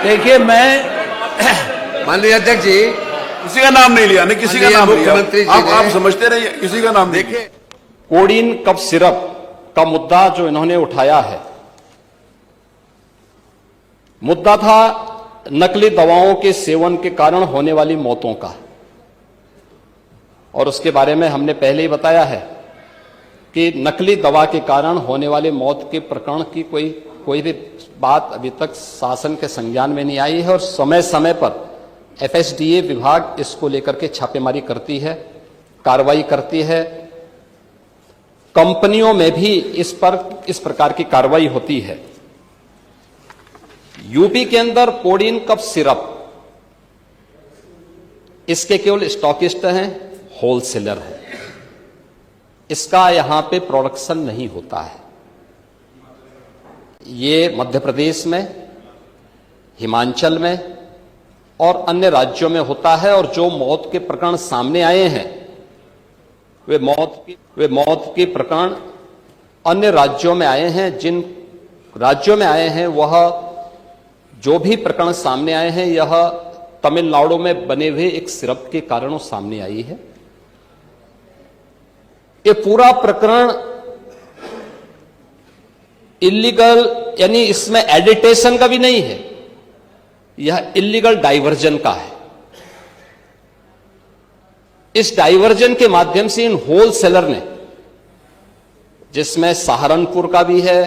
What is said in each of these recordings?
देखिए, मैं माननीय अध्यक्ष जी, किसी का नाम नहीं लिया, नहीं किसी का नाम लिया। मुख्यमंत्री जी आप समझते रहिए, किसी का नाम नहीं लिया। देखिए, कोडीन कफ सिरप का मुद्दा जो इन्होंने उठाया है, मुद्दा था नकली दवाओं के सेवन के कारण होने वाली मौतों का, और उसके बारे में हमने पहले ही बताया है कि नकली दवा के कारण होने वाले मौत के प्रकरण की कोई भी बात अभी तक शासन के संज्ञान में नहीं आई है, और समय समय पर एफएसडीए विभाग इसको लेकर के छापेमारी करती है, कार्रवाई करती है। कंपनियों में भी इस प्रकार की कार्रवाई होती है। यूपी के अंदर कोडीन कफ सिरप, इसके केवल स्टॉकिस्ट हैं, होलसेलर हैं, इसका यहां पे प्रोडक्शन नहीं होता है। ये मध्य प्रदेश में, हिमाचल में और अन्य राज्यों में होता है, और जो मौत के प्रकरण सामने आए हैं वे मौत के प्रकरण अन्य राज्यों में आए हैं। जिन राज्यों में आए हैं वह जो भी प्रकरण सामने आए हैं, यह तमिलनाडु में बने हुए एक सिरप के कारणों सामने आई है। ये पूरा प्रकरण इलीगल, यानी इसमें एडिटेशन का भी नहीं है, यह इलीगल डाइवर्जन का है। इस डाइवर्जन के माध्यम से इन होलसेलर ने, जिसमें सहारनपुर का भी है,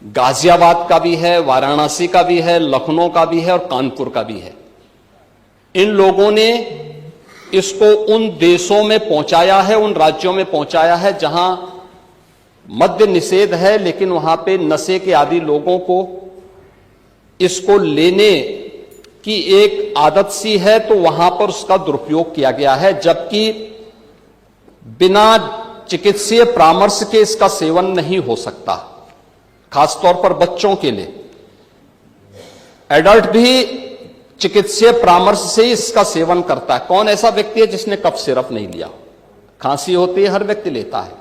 गाजियाबाद का भी है, वाराणसी का भी है, लखनऊ का भी है और कानपुर का भी है, इन लोगों ने इसको उन देशों में पहुंचाया है, उन राज्यों में पहुंचाया है जहां मद्य निषेध है, लेकिन वहां पे नशे के आदी लोगों को इसको लेने की एक आदत सी है, तो वहां पर उसका दुरुपयोग किया गया है, जबकि बिना चिकित्सीय परामर्श के इसका सेवन नहीं हो सकता, खासतौर पर बच्चों के लिए। एडल्ट भी चिकित्सीय परामर्श से ही इसका सेवन करता है। कौन ऐसा व्यक्ति है जिसने कफ सिरप नहीं लिया? खांसी होती है, हर व्यक्ति लेता है,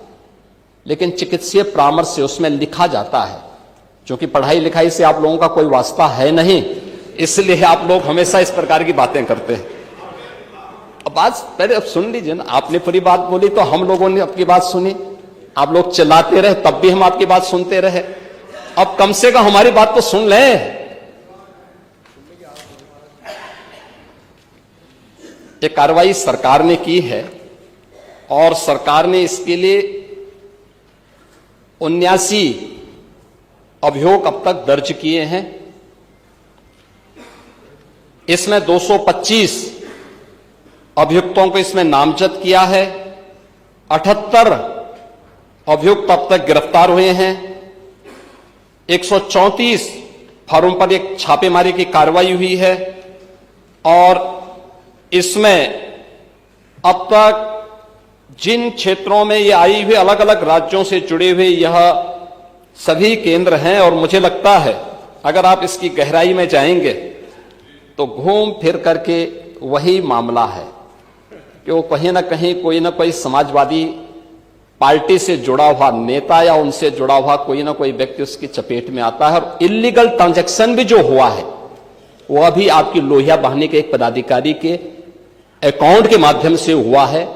लेकिन चिकित्सीय परामर्श से उसमें लिखा जाता है। क्योंकि पढ़ाई लिखाई से आप लोगों का कोई वास्ता है नहीं, इसलिए आप लोग हमेशा इस प्रकार की बातें करते हैं। अब बात पहले अब सुन लीजिए ना, आपने पूरी बात बोली तो हम लोगों ने आपकी बात सुनी, आप लोग चिल्लाते रहे तब भी हम आपकी बात सुनते रहे। अब कम से कम हमारी बात तो सुन लें। ये कार्रवाई सरकार ने की है, और सरकार ने इसके लिए 79 अभियोग अब तक दर्ज किए हैं। इसमें 225 अभियुक्तों को इसमें नामजद किया है। 78 अभियुक्त अब तक गिरफ्तार हुए हैं। 134 फर्म पर एक छापेमारी की कार्रवाई हुई है, और इसमें अब तक जिन क्षेत्रों में ये आई हुई, अलग अलग राज्यों से जुड़े हुए यह सभी केंद्र हैं, और मुझे लगता है अगर आप इसकी गहराई में जाएंगे तो घूम फिर करके वही मामला है कि वो कहीं ना कहीं कोई ना कोई समाजवादी पार्टी से जुड़ा हुआ नेता या उनसे जुड़ा हुआ कोई ना कोई व्यक्ति उसकी चपेट में आता है। और इलीगल ट्रांजैक्शन भी जो हुआ है वह भी आपकी लोहिया बहाने के एक पदाधिकारी के अकाउंट के माध्यम से हुआ है।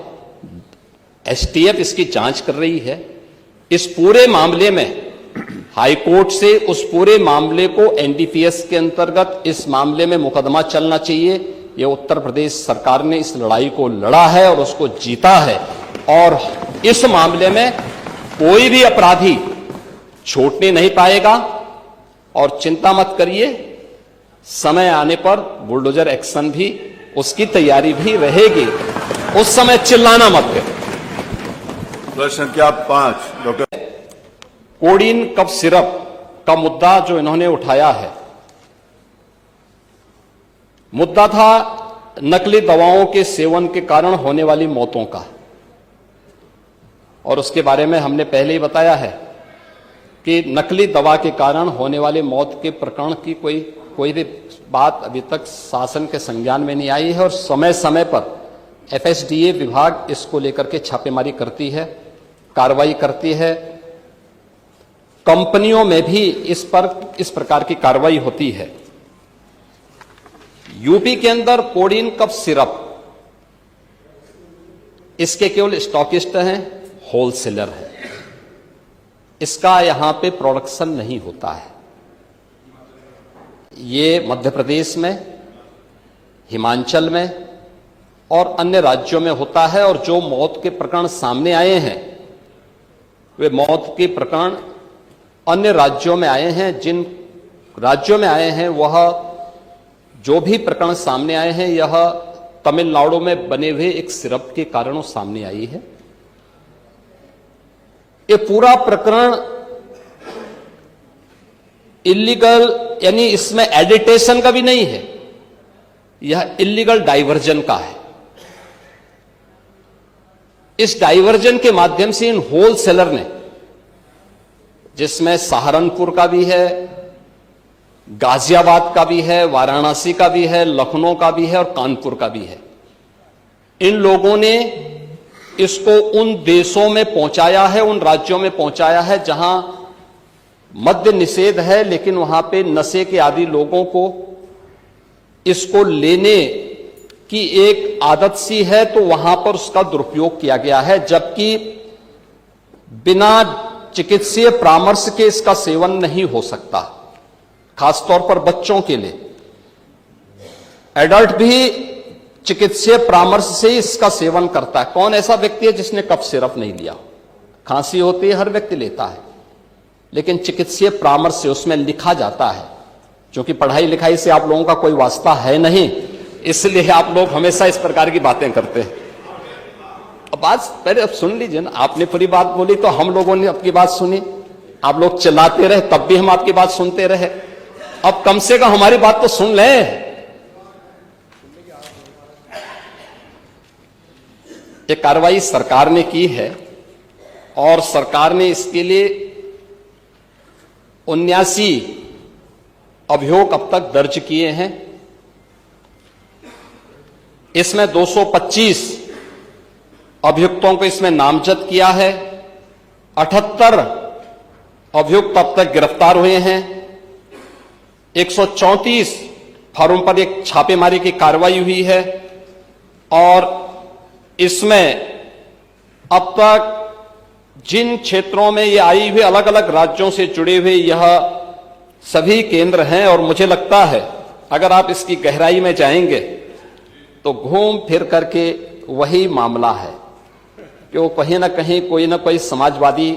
एसटीएफ इसकी जांच कर रही है। इस पूरे मामले में हाईकोर्ट से उस पूरे मामले को एनडीपीएस के अंतर्गत इस मामले में मुकदमा चलना चाहिए। ये उत्तर प्रदेश सरकार ने इस लड़ाई को लड़ा है और उसको जीता है, और इस मामले में कोई भी अपराधी छूटने नहीं पाएगा। और चिंता मत करिए, समय आने पर बुलडोजर एक्शन भी, उसकी तैयारी भी रहेगी। उस समय चिल्लाना मत करो। प्रश्न संख्या 5 डॉक्टर। कोडीन कफ सिरप का मुद्दा जो इन्होंने उठाया है, मुद्दा था नकली दवाओं के सेवन के कारण होने वाली मौतों का, और उसके बारे में हमने पहले ही बताया है कि नकली दवा के कारण होने वाले मौत के प्रकरण की कोई भी बात अभी तक शासन के संज्ञान में नहीं आई है, और समय समय पर एफएसडीए विभाग इसको लेकर के छापेमारी करती है, कार्रवाई करती है। कंपनियों में भी इस प्रकार की कार्रवाई होती है। यूपी के अंदर कोडिन कफ सिरप इसके केवल स्टॉकिस्ट हैं, होलसेलर हैं, इसका यहां पे प्रोडक्शन नहीं होता है। ये मध्य प्रदेश में, हिमाचल में और अन्य राज्यों में होता है। और जो मौत के प्रकरण सामने आए हैं वे मौत के प्रकरण अन्य राज्यों में आए हैं। जिन राज्यों में आए हैं वह जो भी प्रकरण सामने आए हैं यह तमिलनाडु में बने हुए एक सिरप के कारणों सामने आई है। ये पूरा प्रकरण इलीगल, यानी इसमें एडिटेशन का भी नहीं है, यह इलीगल डाइवर्जन का है। इस डाइवर्जन के माध्यम से इन होलसेलर ने, जिसमें सहारनपुर का भी है, गाजियाबाद का भी है, वाराणसी का भी है, लखनऊ का भी है और कानपुर का भी है, इन लोगों ने इसको उन देशों में पहुंचाया है, उन राज्यों में पहुंचाया है जहां मद्य निषेध है, लेकिन वहां पे नशे के आदी लोगों को इसको लेने की एक आदत सी है, तो वहां पर उसका दुरुपयोग किया गया है। जबकि बिना चिकित्सीय परामर्श के इसका सेवन नहीं हो सकता, खासतौर पर बच्चों के लिए। एडल्ट भी चिकित्सीय परामर्श से इसका सेवन करता है। कौन ऐसा व्यक्ति है जिसने कफ सिरप नहीं लिया? खांसी होती है, हर व्यक्ति लेता है, लेकिन चिकित्सीय परामर्श से उसमें लिखा जाता है। क्योंकि पढ़ाई लिखाई से आप लोगों का कोई वास्ता है नहीं, इसलिए आप लोग हमेशा इस प्रकार की बातें करते हैं। अब बात पहले अब सुन लीजिए ना, आपने पूरी बात बोली तो हम लोगों ने आपकी बात सुनी, आप लोग चिल्लाते रहे तब भी हम आपकी बात सुनते रहे। अब कम से कम हमारी बात तो सुन लें। ये कार्रवाई सरकार ने की है और सरकार ने इसके लिए 79 अभियोग अब तक दर्ज किए हैं। इसमें 225 अभियुक्तों को इसमें नामजद किया है। 78 अभियुक्त अब तक गिरफ्तार हुए हैं। 134 फर्म पर एक छापेमारी की कार्रवाई हुई है और इसमें अब तक जिन क्षेत्रों में ये आई हुई अलग अलग राज्यों से जुड़े हुए यह सभी केंद्र हैं। और मुझे लगता है अगर आप इसकी गहराई में जाएंगे तो घूम फिर करके वही मामला है कि वो कहीं ना कहीं कोई ना कोई समाजवादी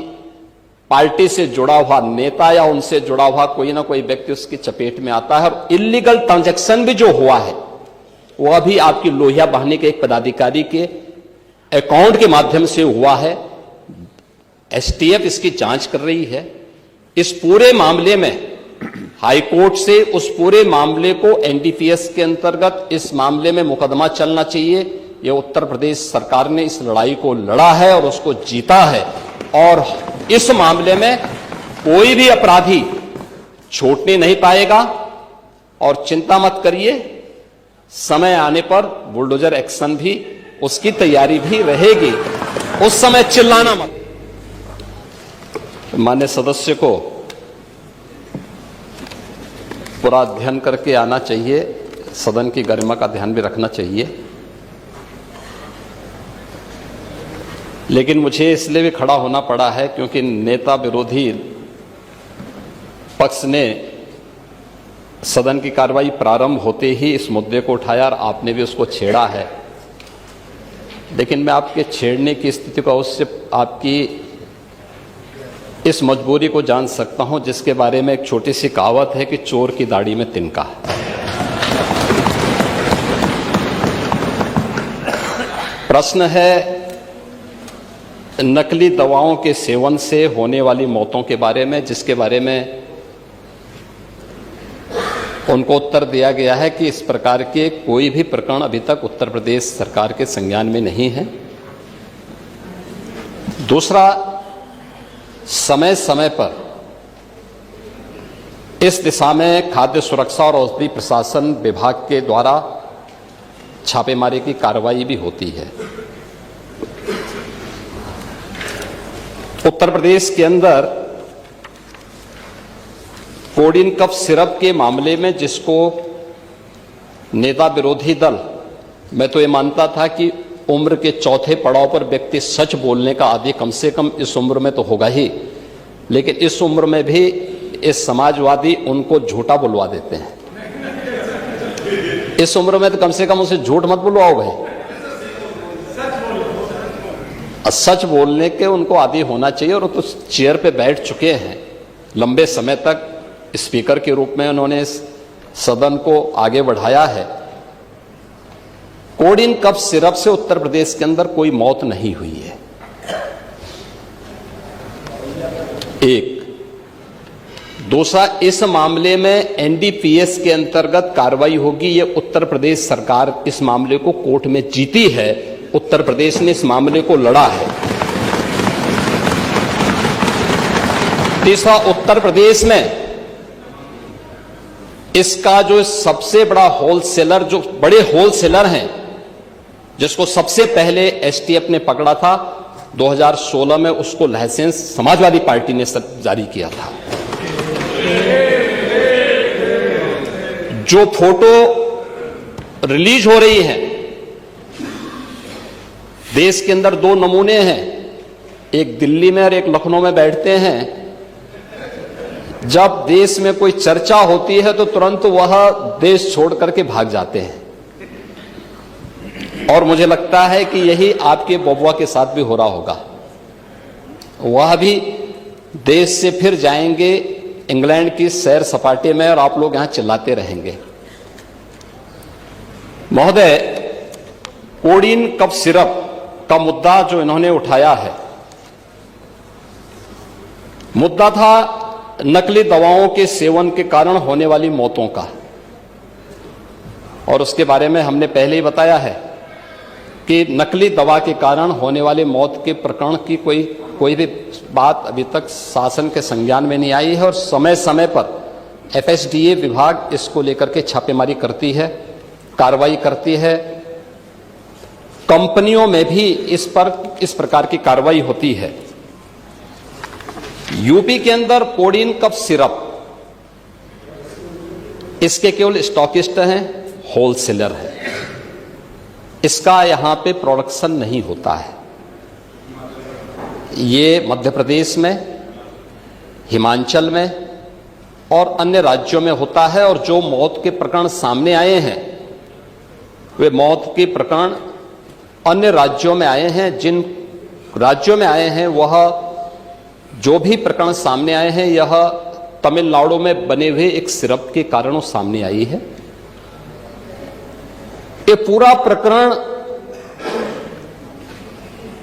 पार्टी से जुड़ा हुआ नेता या उनसे जुड़ा हुआ कोई ना कोई व्यक्ति उसकी चपेट में आता है। और इलीगल ट्रांजैक्शन भी जो हुआ है वह भी आपकी लोहिया बहाने के एक पदाधिकारी के अकाउंट के माध्यम से हुआ है। एसटीएफ इसकी जांच कर रही है। इस पूरे मामले में हाईकोर्ट से उस पूरे मामले को एनडीपीएस के अंतर्गत इस मामले में मुकदमा चलना चाहिए। ये उत्तर प्रदेश सरकार ने इस लड़ाई को लड़ा है और उसको जीता है और इस मामले में कोई भी अपराधी छूटने नहीं पाएगा। और चिंता मत करिए, समय आने पर बुलडोजर एक्शन भी, उसकी तैयारी भी रहेगी, उस समय चिल्लाना मत। मान्य सदस्य को पूरा अध्ययन करके आना चाहिए, सदन की गरिमा का ध्यान भी रखना चाहिए। लेकिन मुझे इसलिए भी खड़ा होना पड़ा है क्योंकि नेता विरोधी पक्ष ने सदन की कार्रवाई प्रारंभ होते ही इस मुद्दे को उठाया और आपने भी उसको छेड़ा है। लेकिन मैं आपके छेड़ने की स्थिति को अवश्य आपकी इस मजबूरी को जान सकता हूं, जिसके बारे में एक छोटी सी कहावत है कि चोर की दाढ़ी में तिनका। प्रश्न है नकली दवाओं के सेवन से होने वाली मौतों के बारे में, जिसके बारे में उनको उत्तर दिया गया है कि इस प्रकार के कोई भी प्रकरण अभी तक उत्तर प्रदेश सरकार के संज्ञान में नहीं है। दूसरा, समय समय पर इस दिशा में खाद्य सुरक्षा और औषधि प्रशासन विभाग के द्वारा छापेमारी की कार्रवाई भी होती है। उत्तर प्रदेश के अंदर कोडिन कफ सिरप के मामले में जिसको नेता विरोधी दल, मैं तो ये मानता था कि उम्र के चौथे पड़ाव पर व्यक्ति सच बोलने का आदी कम से कम इस उम्र में तो होगा ही, लेकिन इस उम्र में भी इस समाजवादी उनको झूठा बुलवा देते हैं। इस उम्र में तो कम से कम उसे झूठ मत बुलवाओ भाई, सच बोलने के उनको आदी होना चाहिए। और वो तो चेयर पे बैठ चुके हैं लंबे समय तक, स्पीकर के रूप में उन्होंने सदन को आगे बढ़ाया है। कोडिन कफ सिरप से उत्तर प्रदेश के अंदर कोई मौत नहीं हुई है। एक दूसरा, इस मामले में एनडीपीएस के अंतर्गत कार्रवाई होगी। ये उत्तर प्रदेश सरकार इस मामले को कोर्ट में जीती है, उत्तर प्रदेश ने इस मामले को लड़ा है। तीसरा, उत्तर प्रदेश में इसका जो सबसे बड़ा होलसेलर, जो बड़े होलसेलर हैं, जिसको सबसे पहले एसटीएफ ने पकड़ा था 2016 में, उसको लाइसेंस समाजवादी पार्टी ने जारी किया था। जो फोटो रिलीज हो रही है, देश के अंदर दो नमूने हैं, एक दिल्ली में और एक लखनऊ में बैठते हैं। जब देश में कोई चर्चा होती है तो तुरंत वह देश छोड़ करके भाग जाते हैं। और मुझे लगता है कि यही आपके बबुआ के साथ भी हो रहा होगा। वह भी देश से फिर जाएंगे इंग्लैंड की सैर सपाटे में और आप लोग यहां चिल्लाते रहेंगे। महोदय, कोडिन कफ सिरप का मुद्दा जो इन्होंने उठाया है, मुद्दा था नकली दवाओं के सेवन के कारण होने वाली मौतों का। और उसके बारे में हमने पहले ही बताया है कि नकली दवा के कारण होने वाले मौत के प्रकरण की कोई भी बात अभी तक शासन के संज्ञान में नहीं आई है। और समय समय पर एफएसडीए विभाग इसको लेकर के छापेमारी करती है, कार्रवाई करती है। कंपनियों में भी इस प्रकार की कार्रवाई होती है। यूपी के अंदर कोडिन कफ सिरप, इसके केवल स्टॉकिस्ट हैं, होलसेलर है, इसका यहां पे प्रोडक्शन नहीं होता है। ये मध्य प्रदेश में, हिमाचल में और अन्य राज्यों में होता है। और जो मौत के प्रकरण सामने आए हैं, वे मौत के प्रकरण अन्य राज्यों में आए हैं। जिन राज्यों में आए हैं, वह जो भी प्रकरण सामने आए हैं, यह तमिलनाडु में बने हुए एक सिरप के कारण सामने आई है। ये पूरा प्रकरण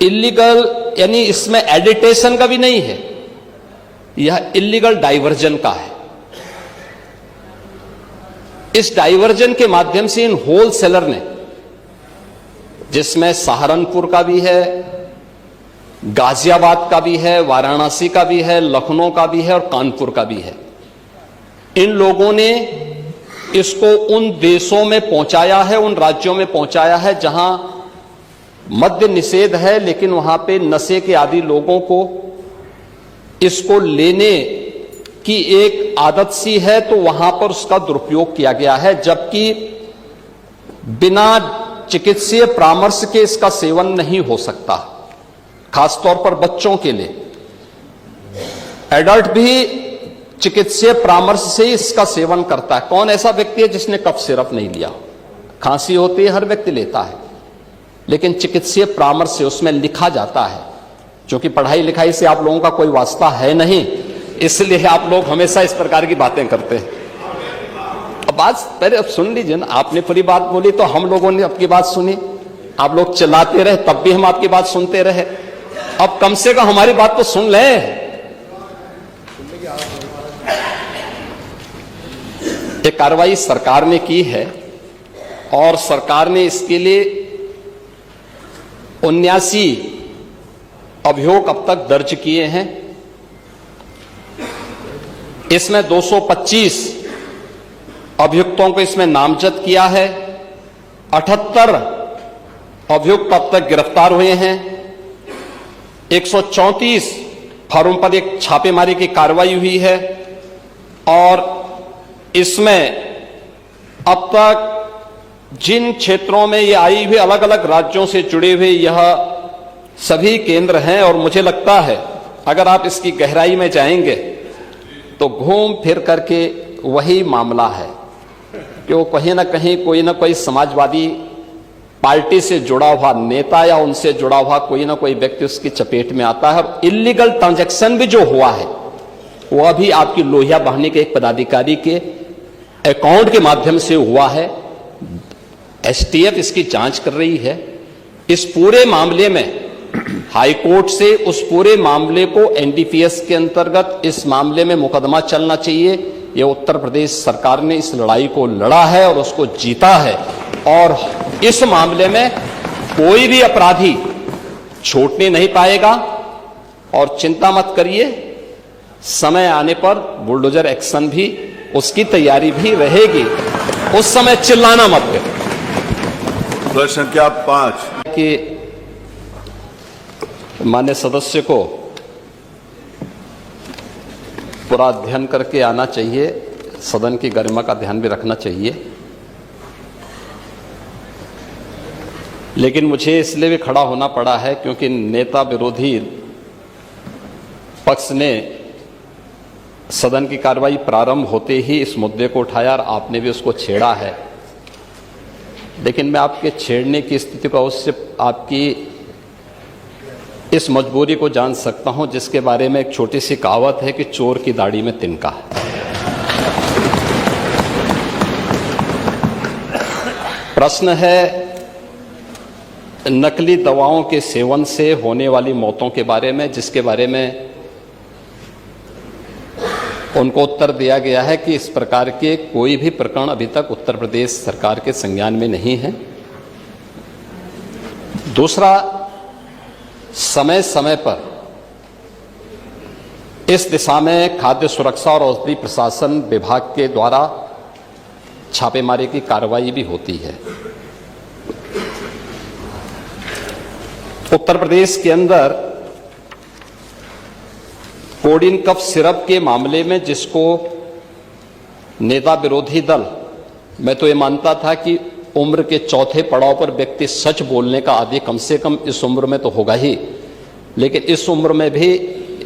इलीगल, यानी इसमें एडिटेशन का भी नहीं है, यह इलीगल डाइवर्जन का है। इस डाइवर्जन के माध्यम से इन होलसेलर ने, जिसमें सहारनपुर का भी है, गाजियाबाद का भी है, वाराणसी का भी है, लखनऊ का भी है और कानपुर का भी है, इन लोगों ने इसको उन देशों में पहुंचाया है, उन राज्यों में पहुंचाया है जहां मद्य निषेध है, लेकिन वहां पे नशे के आदी लोगों को इसको लेने की एक आदत सी है, तो वहां पर उसका दुरुपयोग किया गया है। जबकि बिना चिकित्सीय परामर्श के इसका सेवन नहीं हो सकता, खासतौर पर बच्चों के लिए। एडल्ट भी चिकित्सीय परामर्श से ही इसका सेवन करता है। कौन ऐसा व्यक्ति है जिसने कफ सिरप नहीं लिया? खांसी होती है, हर व्यक्ति लेता है, लेकिन चिकित्सीय परामर्श से उसमें लिखा जाता है। क्योंकि पढ़ाई लिखाई से आप लोगों का कोई वास्ता है नहीं, इसलिए आप लोग हमेशा इस प्रकार की बातें करते हैं। अब बात पहले अब सुन लीजिए ना, आपने पूरी बात बोली तो हम लोगों ने आपकी बात सुनी, आप लोग चिल्लाते रहे तब भी हम आपकी बात सुनते रहे। अब कम से कम हमारी बात तो सुन ले। ये कार्रवाई सरकार ने की है और सरकार ने इसके लिए 79 अभियोग अब तक दर्ज किए हैं। इसमें 225 अभियुक्तों को इसमें नामजद किया है। 78 अभियुक्त अब तक गिरफ्तार हुए हैं। 134 फॉर्म पर एक छापेमारी की कार्रवाई हुई है और इसमें अब तक जिन क्षेत्रों में ये आई हुई अलग अलग राज्यों से जुड़े हुए यह सभी केंद्र हैं और मुझे लगता है अगर आप इसकी गहराई में जाएंगे तो घूम फिर करके वही मामला है कि वो कहीं ना कहीं कोई ना कोई समाजवादी पार्टी से जुड़ा हुआ नेता या उनसे जुड़ा हुआ कोई ना कोई व्यक्ति उसकी चपेट में आता है। और इलीगल ट्रांजैक्शन भी जो हुआ है वह भी आपकी लोहिया बहाने के एक पदाधिकारी के अकाउंट के माध्यम से हुआ है। एसटीएफ इसकी जांच कर रही है। इस पूरे मामले में हाई कोर्ट से उस पूरे मामले को एनडीपीएस के अंतर्गत इस मामले में मुकदमा चलना चाहिए। ये उत्तर प्रदेश सरकार ने इस लड़ाई को लड़ा है और उसको जीता है और इस मामले में कोई भी अपराधी छूटने नहीं पाएगा। और चिंता मत करिए, समय आने पर बुलडोजर एक्शन भी उसकी तैयारी भी रहेगी। उस समय चिल्लाना मत करो। प्रश्न संख्या 5 कि मान्य सदस्य को पूरा अध्ययन करके आना चाहिए, सदन की गरिमा का ध्यान भी रखना चाहिए। लेकिन मुझे इसलिए भी खड़ा होना पड़ा है क्योंकि नेता विरोधी पक्ष ने सदन की कार्रवाई प्रारंभ होते ही इस मुद्दे को उठाया और आपने भी उसको छेड़ा है। लेकिन मैं आपके छेड़ने की स्थिति को अवश्य आपकी इस मजबूरी को जान सकता हूं, जिसके बारे में एक छोटी सी कहावत है कि चोर की दाढ़ी में तिनका। प्रश्न है नकली दवाओं के सेवन से होने वाली मौतों के बारे में, जिसके बारे में उनको उत्तर दिया गया है कि इस प्रकार के कोई भी प्रकरण अभी तक उत्तर प्रदेश सरकार के संज्ञान में नहीं है। दूसरा, समय समय पर इस दिशा में खाद्य सुरक्षा और औषधि प्रशासन विभाग के द्वारा छापेमारी की कार्रवाई भी होती है। उत्तर प्रदेश के अंदर कोडिन कफ सिरप के मामले में जिसको नेता विरोधी दल, मैं तो ये मानता था कि उम्र के चौथे पड़ाव पर व्यक्ति सच बोलने का आदि कम से कम इस उम्र में तो होगा ही, लेकिन इस उम्र में भी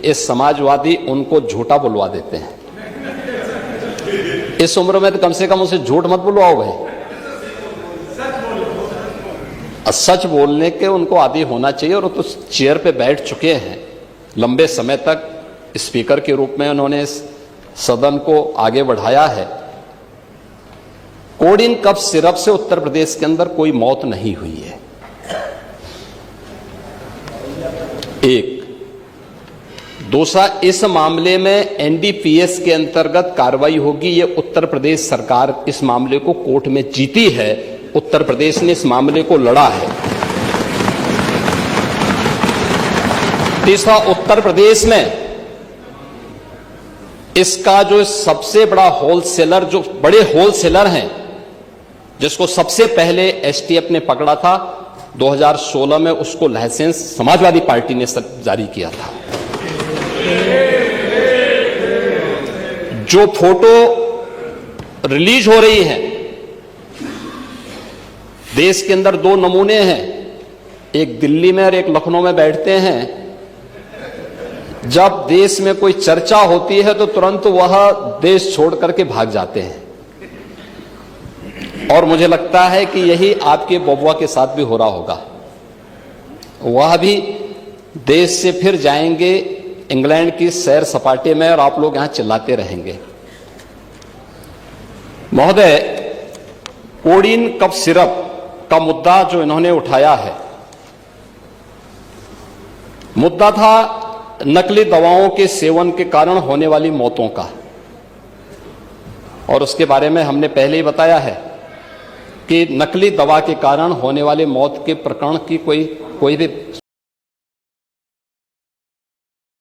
इस समाजवादी उनको झूठा बुलवा देते हैं। इस उम्र में तो कम से कम उसे झूठ मत बुलवाओ भाई, सच बोलने के उनको आदी होना चाहिए। और वो तो चेयर पे बैठ चुके हैं लंबे समय तक, स्पीकर के रूप में उन्होंने सदन को आगे बढ़ाया है। कोडिन कफ सिरप से उत्तर प्रदेश के अंदर कोई मौत नहीं हुई है। एक। दूसरा, इस मामले में एनडीपीएस के अंतर्गत कार्रवाई होगी। ये उत्तर प्रदेश सरकार इस मामले को कोर्ट में जीती है, उत्तर प्रदेश ने इस मामले को लड़ा है। तीसरा, उत्तर प्रदेश में इसका जो सबसे बड़ा होलसेलर, जो बड़े होलसेलर हैं, जिसको सबसे पहले एसटीएफ ने पकड़ा था 2016 में, उसको लाइसेंस समाजवादी पार्टी ने जारी किया था। जो फोटो रिलीज हो रही है, देश के अंदर दो नमूने हैं, एक दिल्ली में और एक लखनऊ में बैठते हैं। जब देश में कोई चर्चा होती है तो तुरंत वह देश छोड़ करके भाग जाते हैं। और मुझे लगता है कि यही आपके बबुआ के साथ भी हो रहा होगा। वह भी देश से फिर जाएंगे इंग्लैंड की सैर सपाटे में और आप लोग यहां चिल्लाते रहेंगे। महोदय, कोडिन कफ सिरप का मुद्दा जो इन्होंने उठाया है, मुद्दा था नकली दवाओं के सेवन के कारण होने वाली मौतों का। और उसके बारे में हमने पहले ही बताया है कि नकली दवा के कारण होने वाले मौत के प्रकरण की कोई भी